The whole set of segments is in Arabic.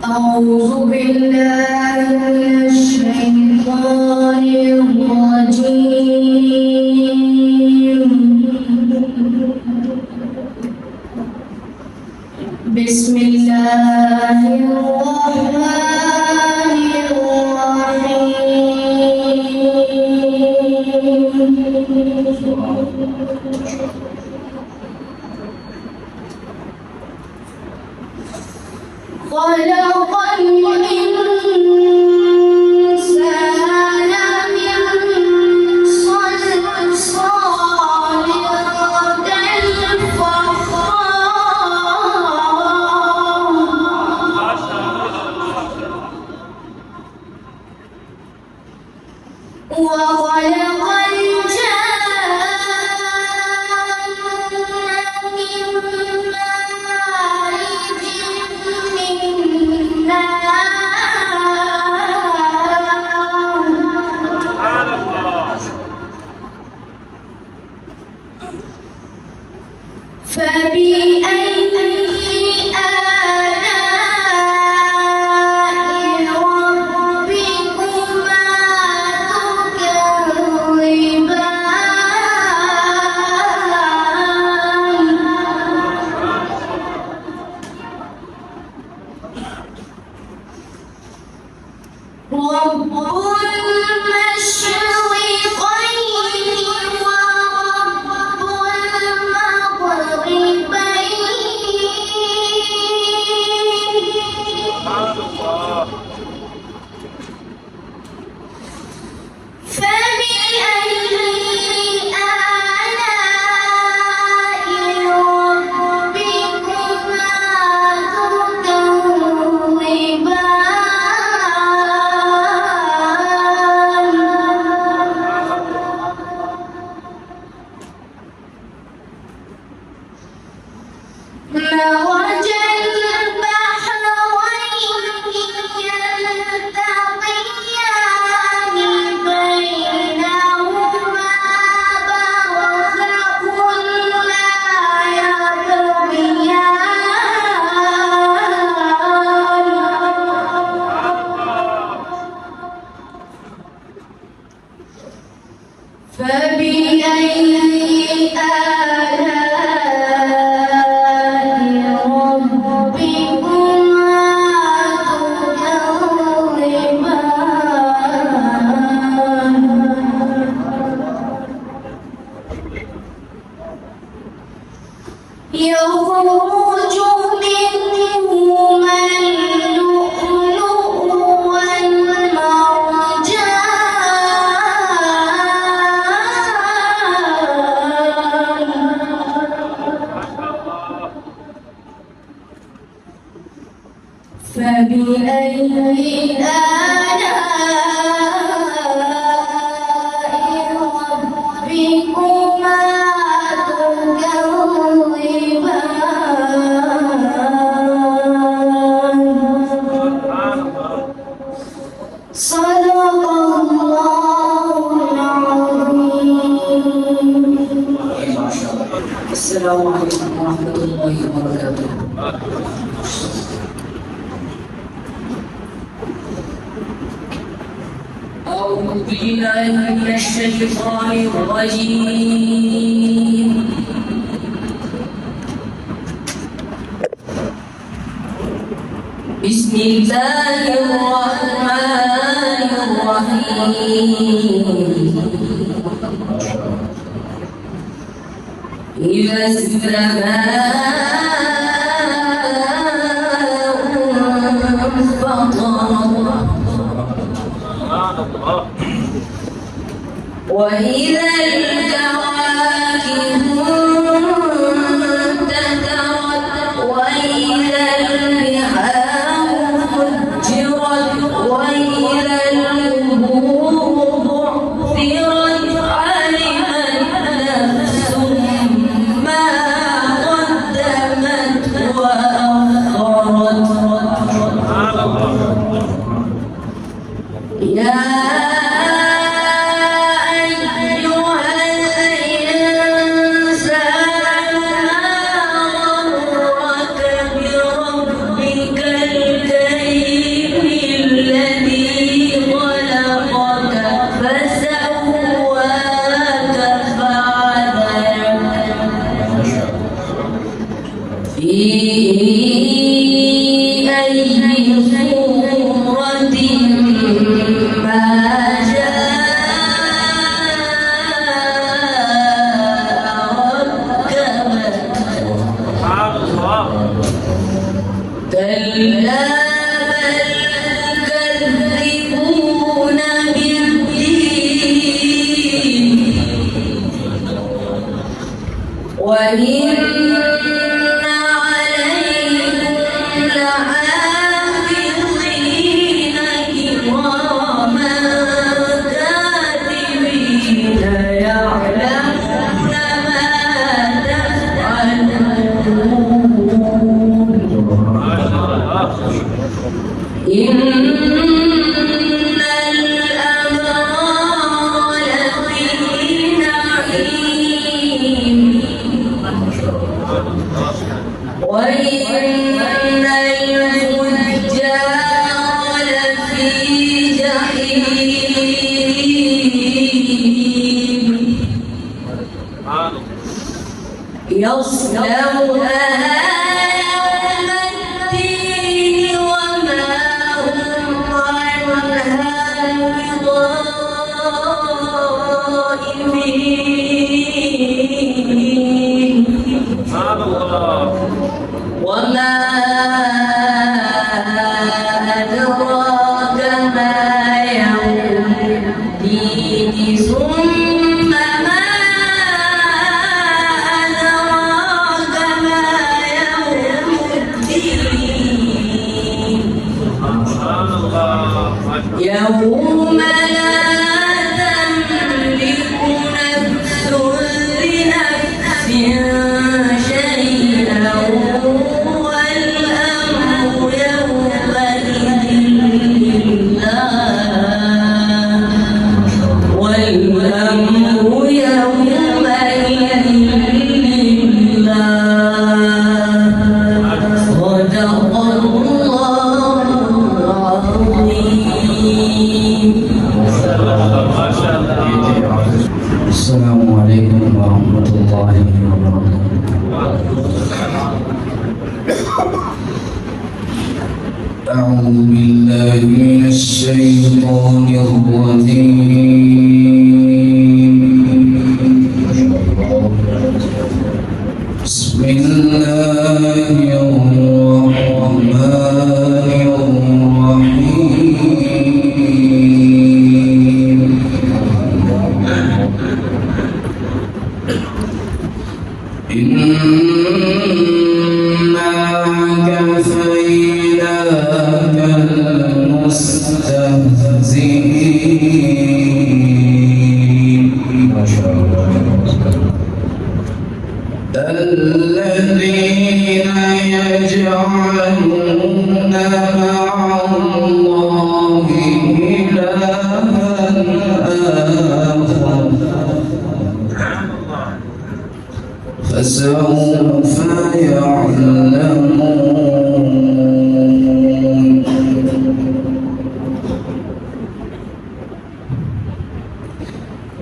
أعوذ بالله من الشيطان الرجيم. بسم الله الرحمن الرحيم. خلق الإنسان من صلصال كالفخار وخلق فبأي آلاء ربكما تكذبان؟ رب المشرقين ورب فبأي آلاء ربكما تكذبان؟ مرج البحرين يلتقيان بينهما برزخ لا يبغيان فبأي يخرج منهما اللؤلؤ والمرجان فبأي آلاء ربكما صدق الله العظيم. السلام عليكم ورحمة الله وبركاته. أعوذ بالله من الشيطان الرجيم. بسم الله الرحمن الرحيم. إذا السماء انفطرت وإذا الكواكب انتثرت وإذا البحار فجرت وإذا القبور بعثرت علمت نفس ما قدمت وأخرت. يا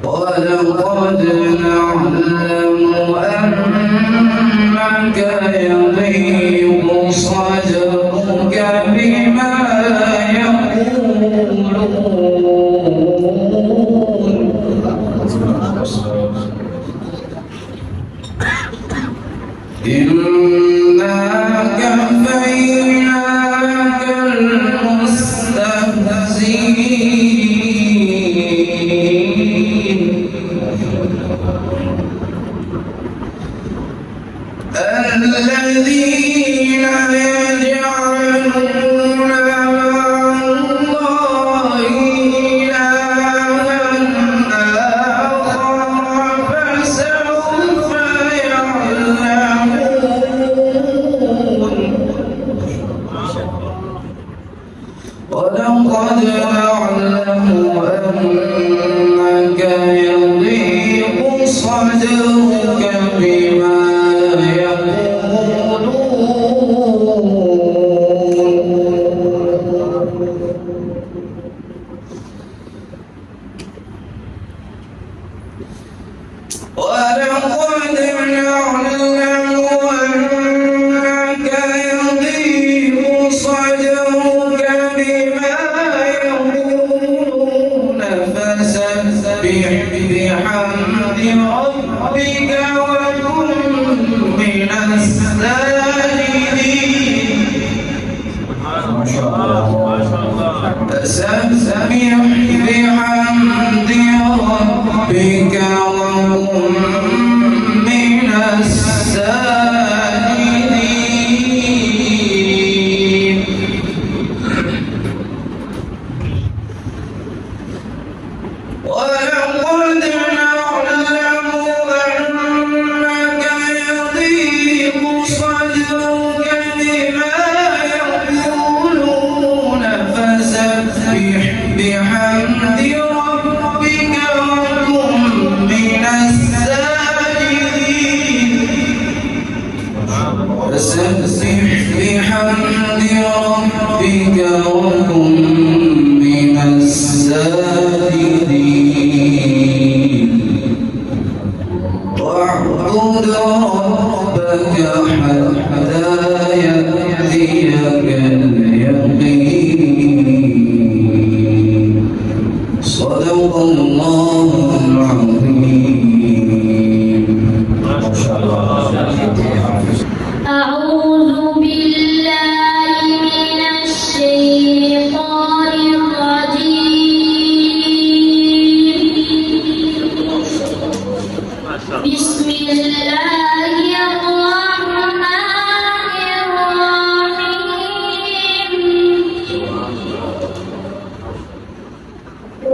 ولقد نعلم أنك يضيق صدرك فسبح بحمد ربك وكن من الساجدين. ولقد نعلم أنك يضيق صدرك بما يقولون فسبح بحمد ربك وكن من الساجدين. فسبح بحمد ربك وكن من الساجدين. واعبد ربك حتى يأتيك اليقين. صدق الله العظيم. أعوذ بالله من الشيطان الرجيم. بسم الله الرحمن الرحيم.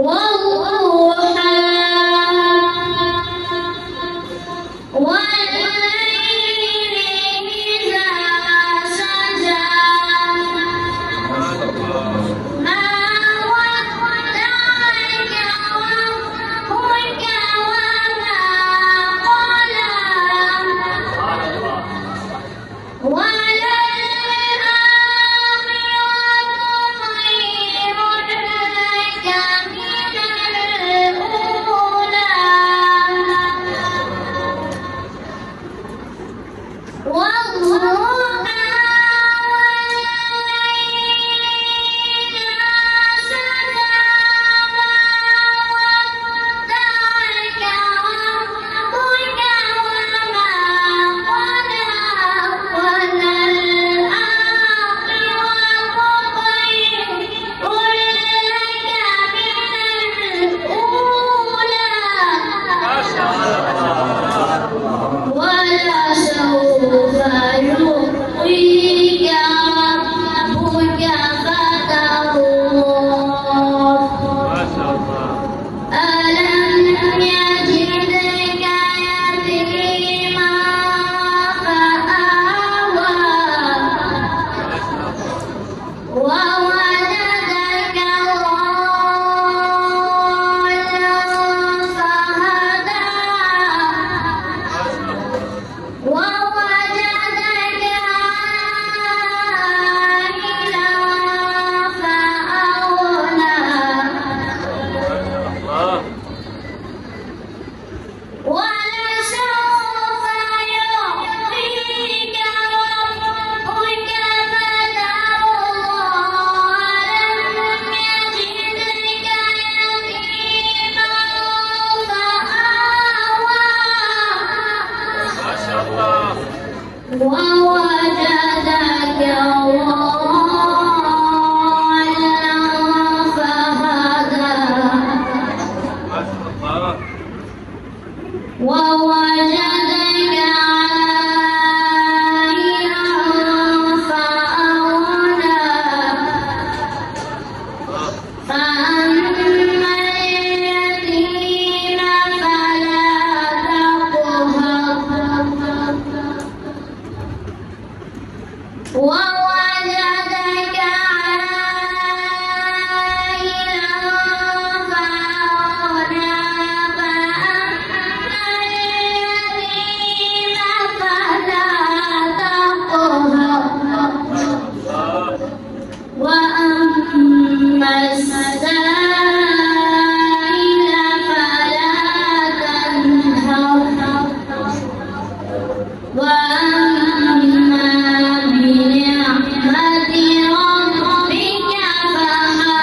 والضحى والليل إذا سجى ما ودعك ربك وما قلى وللآخرة خير لك من الأولى. والضحى والليل إذا سجى ما ودعك ربك وما قلى وللآخرة خير لك من الأولى. ولسوف يعطيك ربك فترضى. ألم يجدك يتيما فآوى ووجدك ضالا فهدى ووجدك عائلا فأغنى ولسوف يعطيك ربك فترضى. ألم يجدك يتيما فآوى ووجدك ضالا فهدى ووجدك عائلا فأغنى. فأما اليتيم فلا تقهر ووجدك عائلا فأغنى. فأما اليتيم فلا تقهر وأما السائل فلا تنهر وأما بنعمة ربك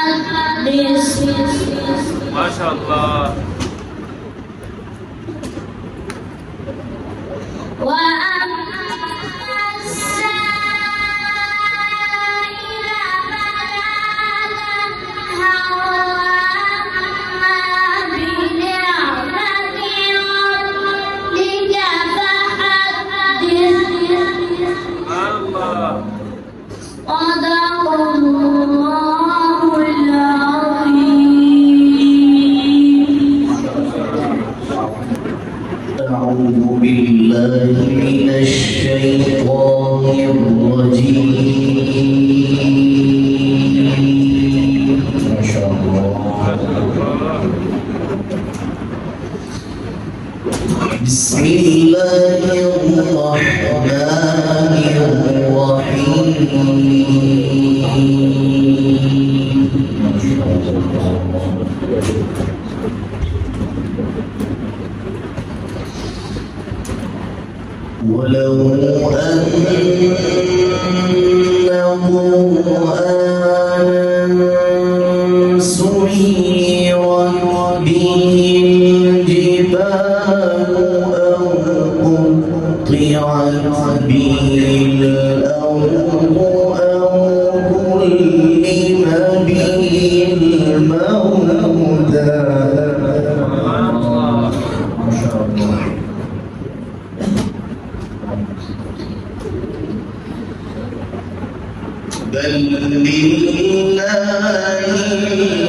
فحدث. ما شاء الله. وأما السائل بسم الله الرحمن الرحيم ولو أن قرآنا سيرت به الجبال أو قطعت به الأرض أو كلم به الموتى بل لله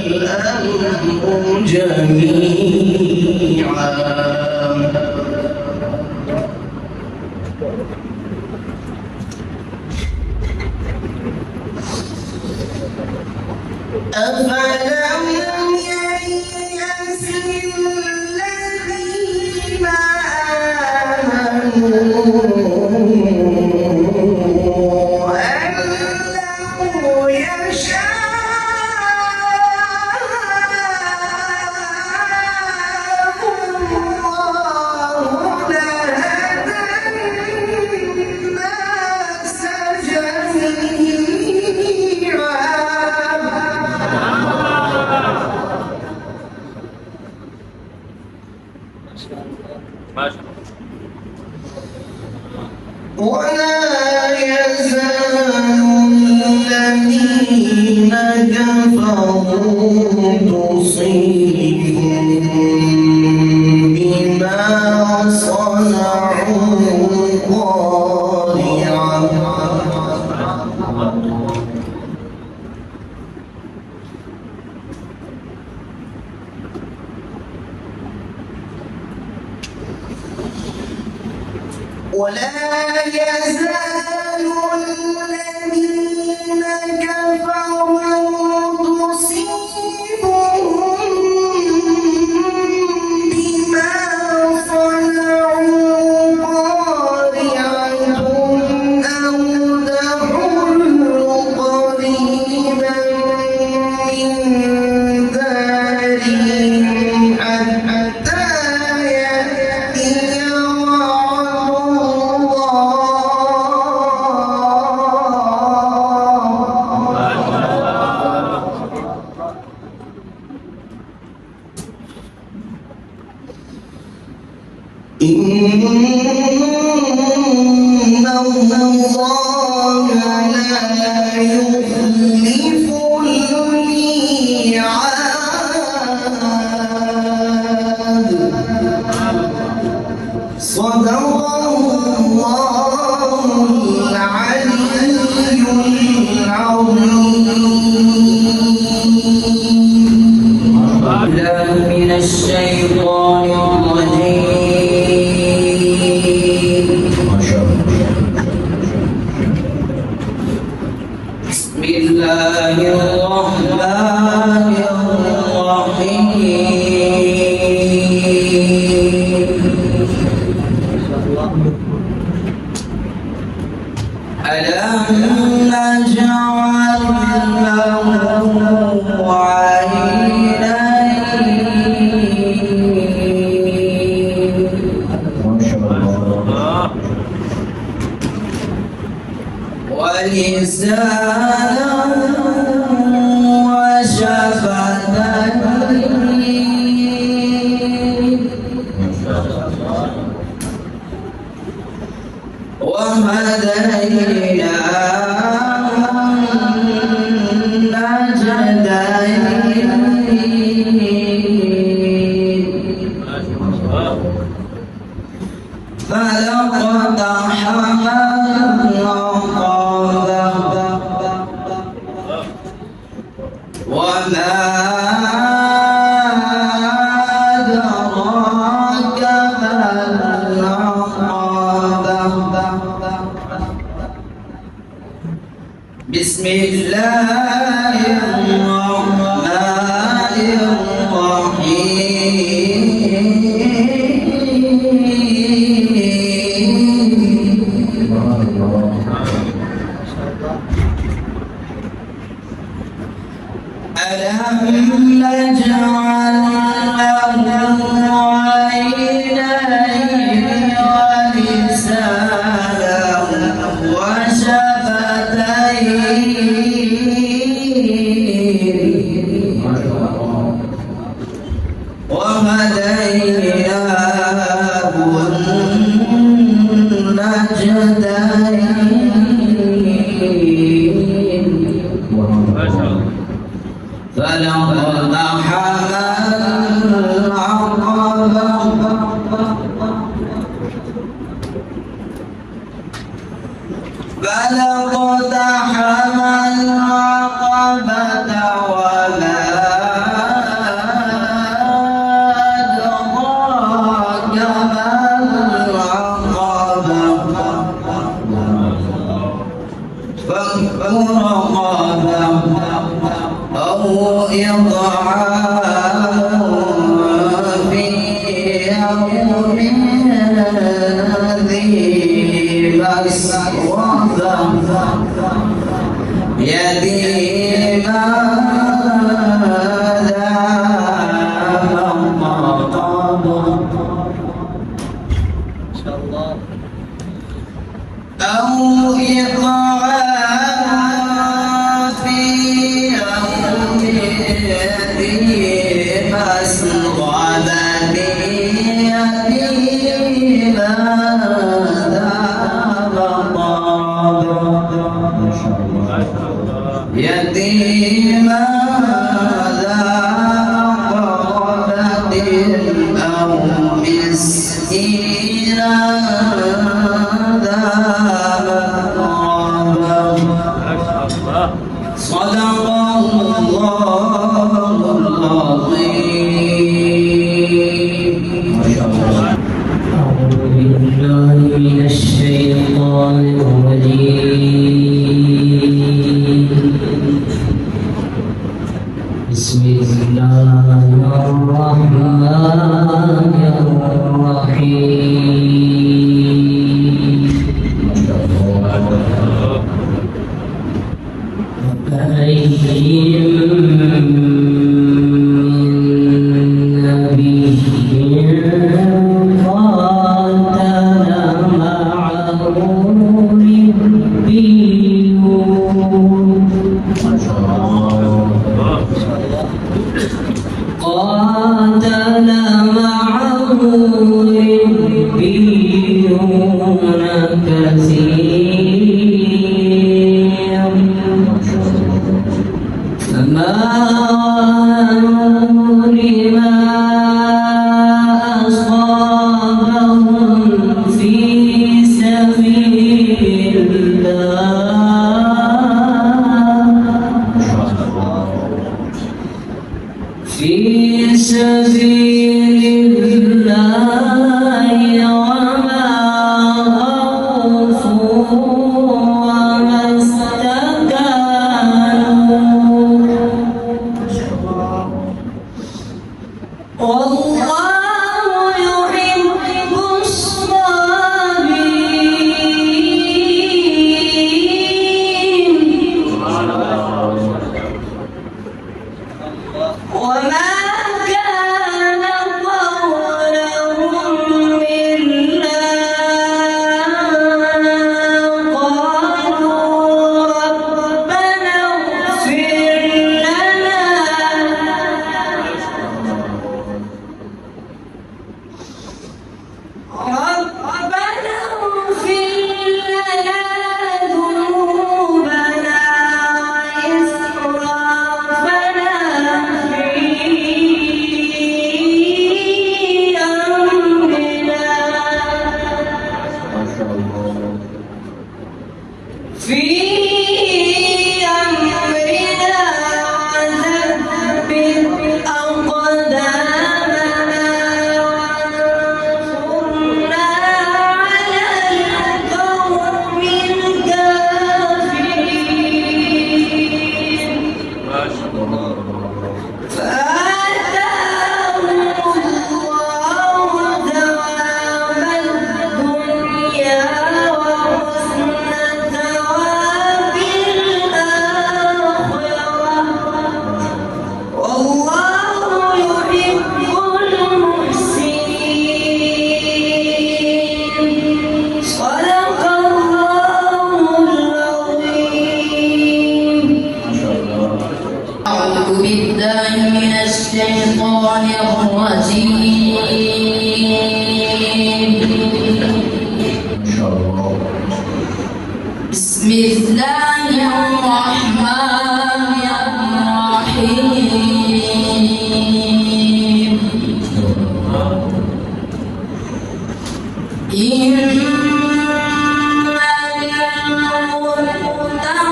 الأمر جميعا أفلم ييأس الذين آمنوا أن لو يشاء الله لهدى الناس جميعا ما شاء الله. ولا يزال الذين كفروا تصيبهم بما صنعوا قارعة ولا يزال الذين كفروا تصيبهم بما صنعوا قارعة أو تحل قريبا من دارهم حتى يأتي إن الله لا يخلف الميعاد صدق الله العلي العظيم من الشيطان الرجيم بسم الله الرحمن الرحيم ألم نجعل له عينين ولسانا وشفتين وهديناه النجدين فلقتحم العقبة وما أدراك ما العقبة بسم الله الرحمن الرحيم ألم نجعل له عينين ولسانا وشفتين وهديناه النجدين ما شاء الله. فلقد حمل العقبة فلقد حمل العقبة وما أدراك ما العقبة فك رقبة أو إطعام في يوم ذي مسغبة يتيما ذا مقربة أو إطعام في يوم ذي مسغبة يتيما ذا مقربة يتيما ذا مقربة أو مسكينا ذا مقربة صدق الله العظيم. أعوذ بالله من الشيطان الرجيم. بسم الله الرحمن الرحيم. وكأين من نبي قاتل معه ربيون قاتل معه ربيون كثير فما وهنوا لما أصابهم في سبيل الله في سبيل الله وما خوفوا وما استكانوا والله يحب الصابرين وما كان قولهم إلا قالوا ربنا اغفر لنا ذنوبنا وإسرافنا في أمرنا وثبت أقدامنا وانصرنا على القوم الكافرين ما شاء الله. فآتاهم الله ثواب الدنيا وحسن ثواب الآخرة أعوذ بالله من الشيطان الرجيم بسم الله الرحمن الرحيم إن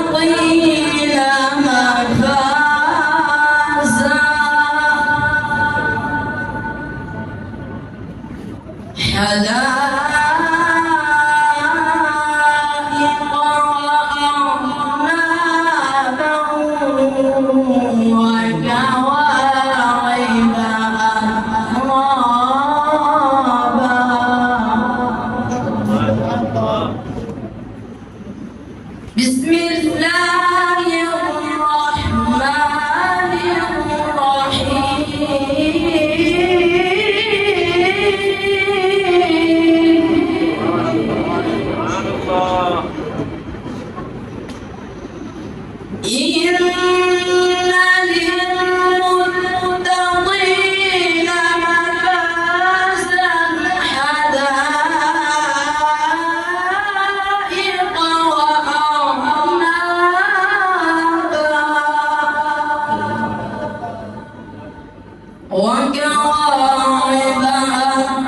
للمتقين مفازا حدائق وأعنابا وكواعب أترابا بسم الله الرحمن الرحيم إن للمتقين مفازا حدائق وأعنابا وكواعب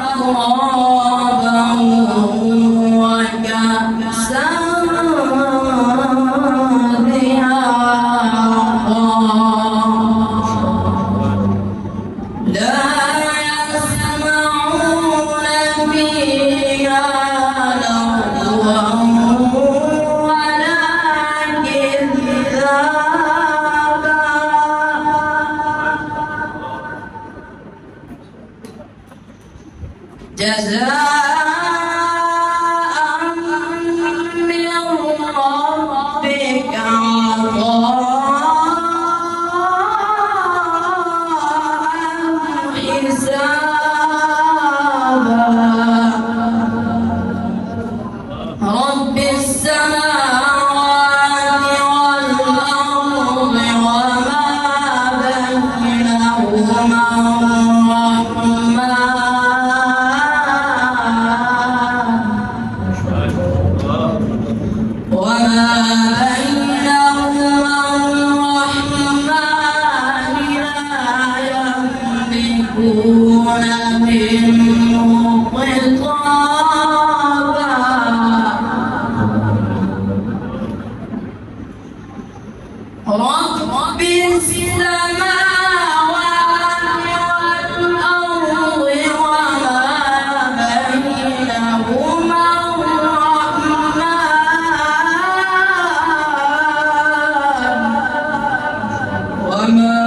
أترابا وكأسا دهاقا لا يسمعون فيها لغوا ولا كذابا جزاء من ربك عطاء حسابا رب السماوات والأرض وما بينهما الرحمن وما بينهما الرحمن لا يملكون منه خطابا رب السماوات والأرض وما بينهما الرحمن وما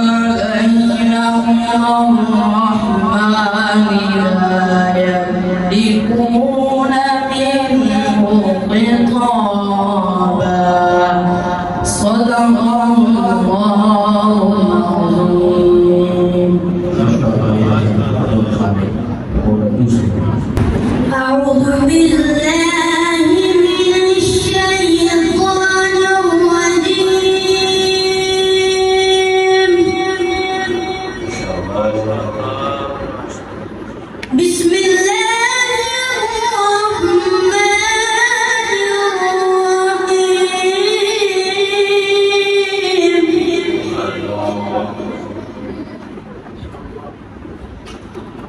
بينهما الرحمن لا يملكون منه خطابا صدق الله العظيم أعوذ بالله من الشيطان الرجيم بسم الله الرحمن الرحيم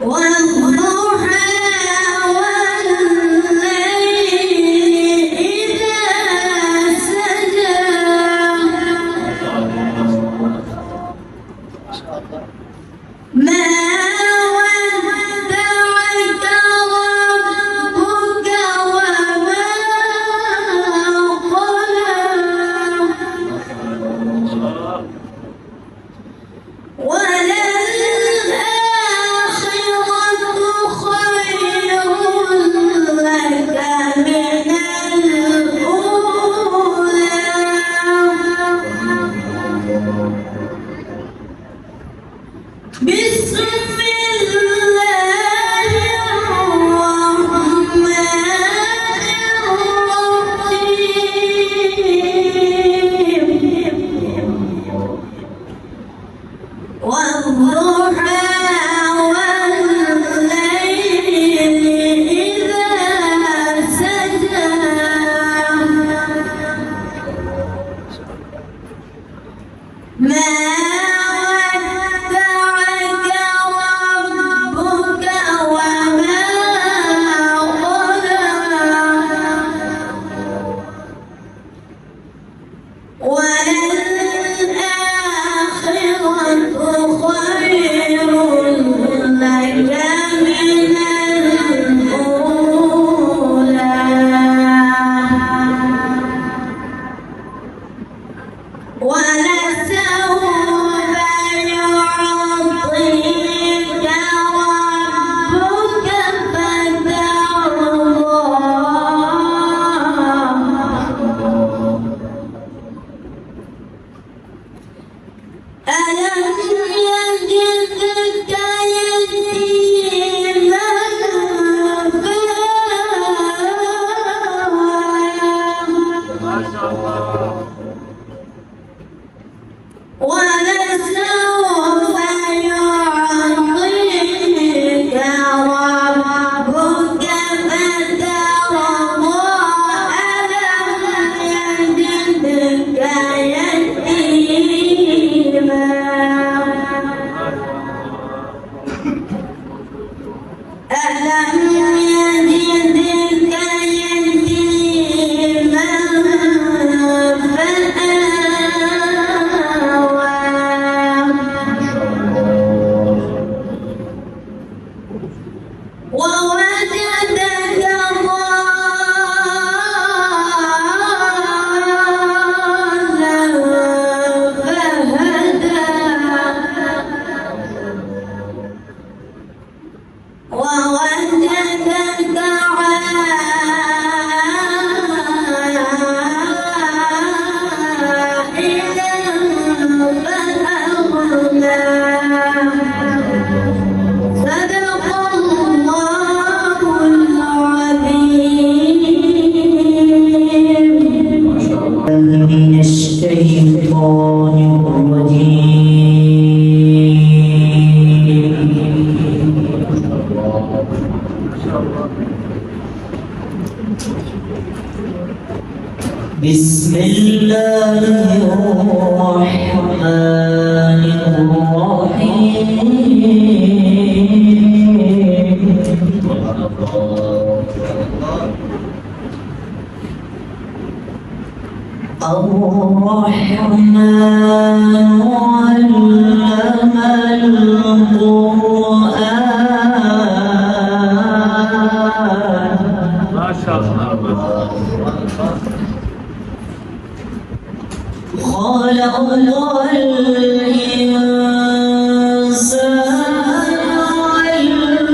والضحى والليل إذا سجى ما ودعك ربك وما قلى وللآخرة خير لك من الأولى بسم الله الرحمن الرحيم بسم الله الرحمن الرحيم الرحمن علم القرآن ما شاء الله خلق الإنسان علمه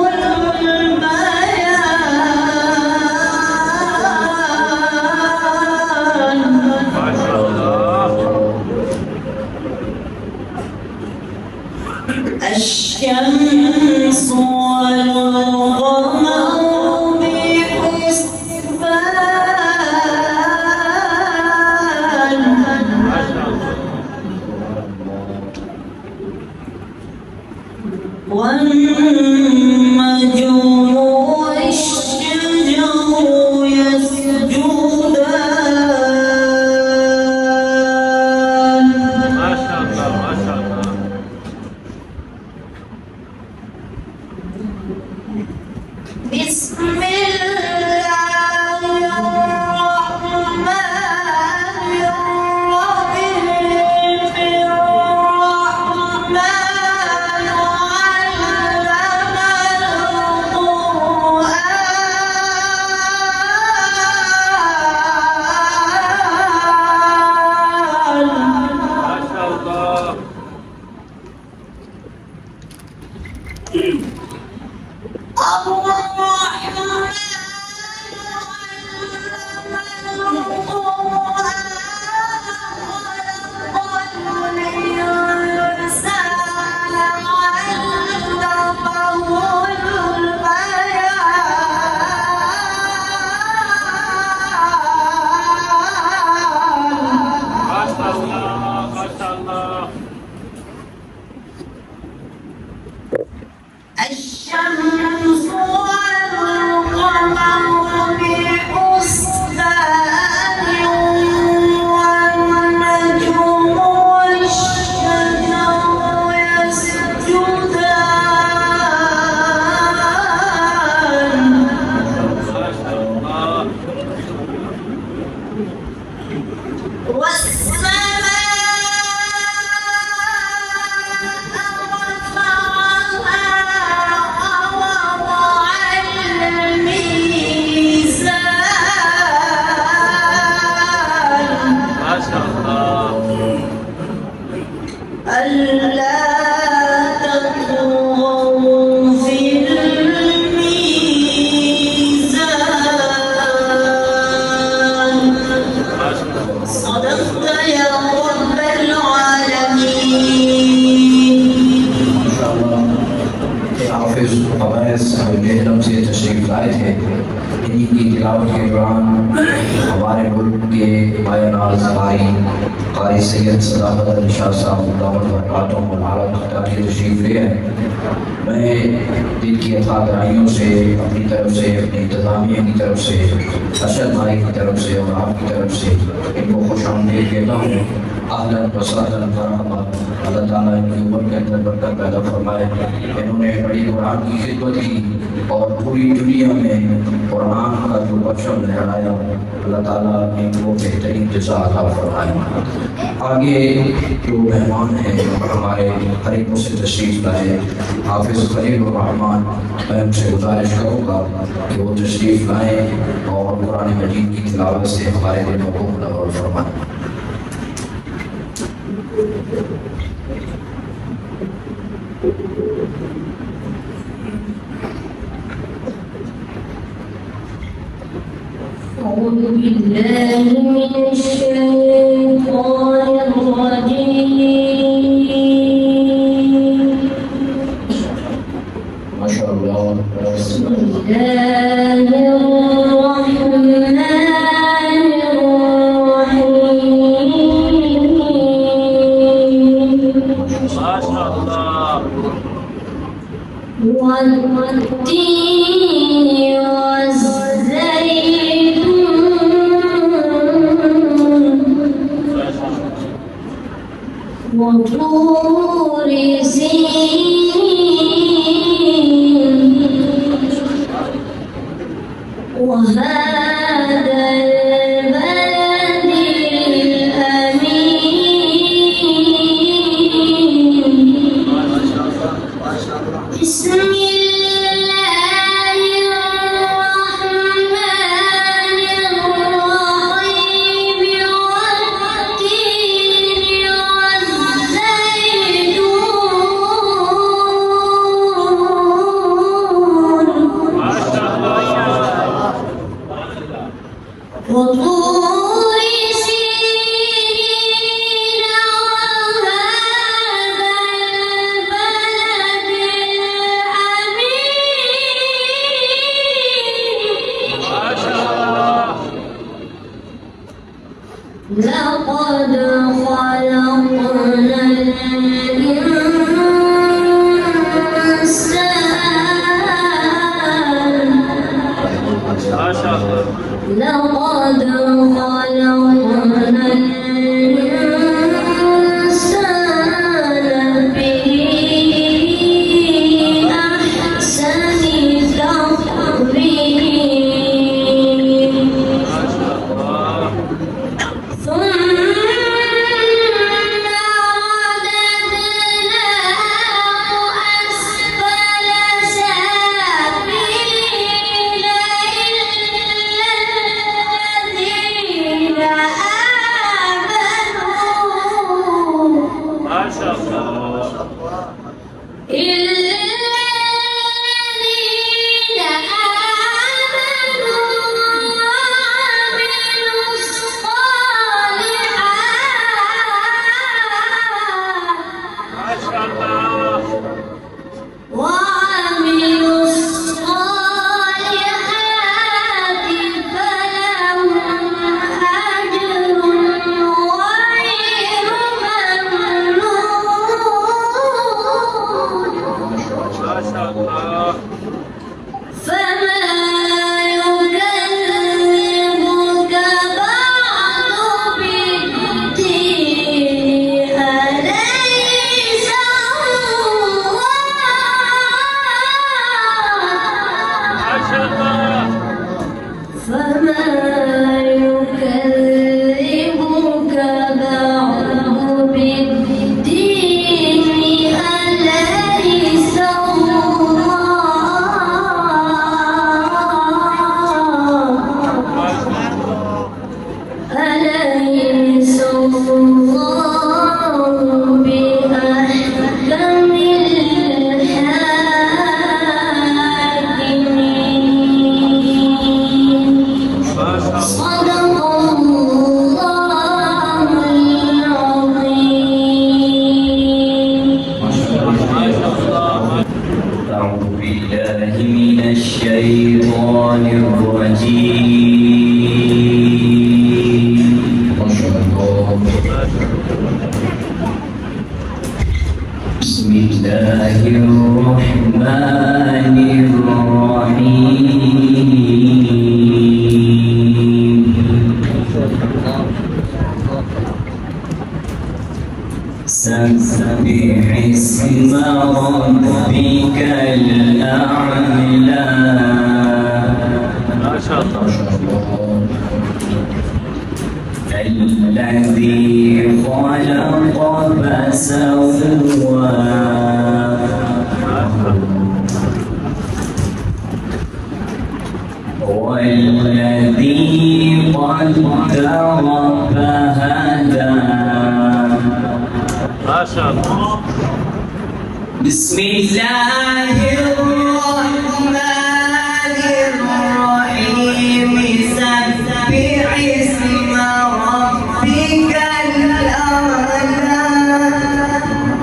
البيان ما شاء الله الشمس والقمر بحسبان ما شاء الله والنجم والشجر يسجدان ما شاء الله ما شاء الله بسم الله الرحمن الرحيم الرحمن علم ألا تطغوا في الميزان صدقت يا رب العالمين माशाअल्लाह ये हाफिज अवैस बेहलम से तशरीफ लाए थे। इन्हीं की तिलावत के दौरान हमारे मुल्क के आयनाज़ कारी सैयद सदाकत अली शाह साहब तशरीफ ले हैं। मैं दिल की अथाह गहराइयों से अपनी तरफ से, अपनी इंतज़ामिया की तरफ से, अशद भाई की तरफ से और आपकी तरफ से इनको खुश आमदीद कहता हूँ। अहलन व सहलन मरहबा। अल्लाह ताला इनकी उम्र के अंदर बरकत पैदा फरमाए। इन्होंने बड़ी कुरान की खिदमत की और पूरी दुनिया में कुरान का जो परचम लहराया, अल्लाह ताला इनको बेहतरीन जज़ा अता फरमाए। आगे जो मेहमान हैं हमारे हरीफों से तशरीफ लाए हाफिज़ खलील रहमान, मैं उनसे गुजारिश करूँगा कि वो तशरीफ लाएँ और कुरान मजीद की तिलावत से हमारे दिल को नवाज फरमाएँ। أعوذ بالله من الشيطان الرجيم माशाअल्लाह। بسم الله الرحمن الرحيم माशाअल्लाह والتين والزيتون وطور سينين وهذا البلد الأمين بسم الله الرحمن الرحيم والتين والزيتون بسم الله الرحمن الرحيم سبح اسم ربك الأعلى ما شاء الله. الذي خلق فسوى والذي قدر فهدى ما شاء الله. بسم الله الرحمن الرحيم سبح اسم ربك الأعلى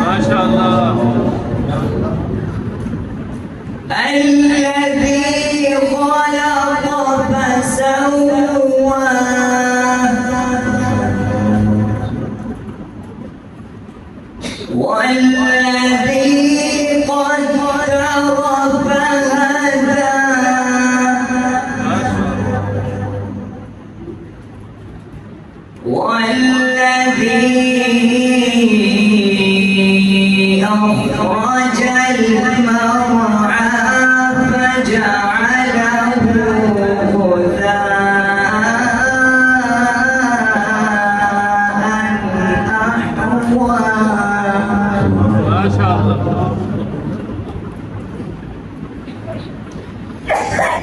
ما شاء الله. الذي خلق فسوى والذي قدر فهدى والذي أخرج المرعى فجعله غثاء أحوى ما شاء الله.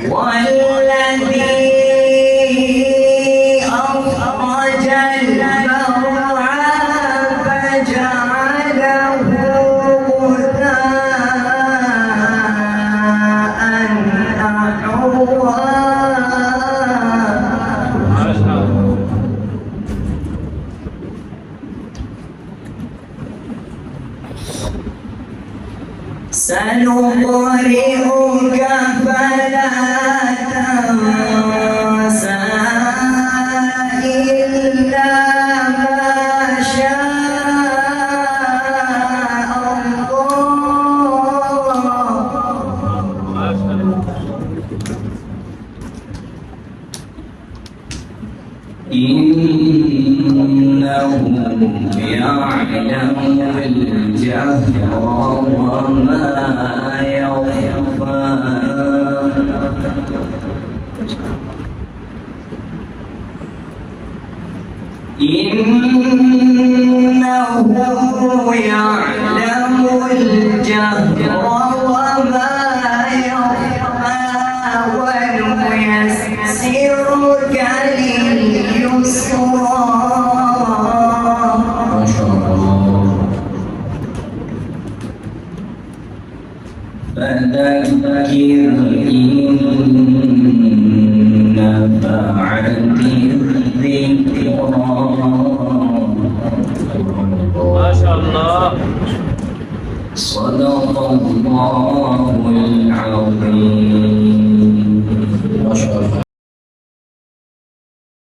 والذي أخرج المرعى فجعله غثاء أحوى ما شاء الله. سنقرئك فلا تنسى إلا ما شاء الله ما شاء الله. إنه يعلم الجهر وما يخفى إنه يعلم الجهر وما يخفى ونيسرك لليسرى ما شاء الله فذكر إن نفعت الذكرى ما شاء الله. صدق الله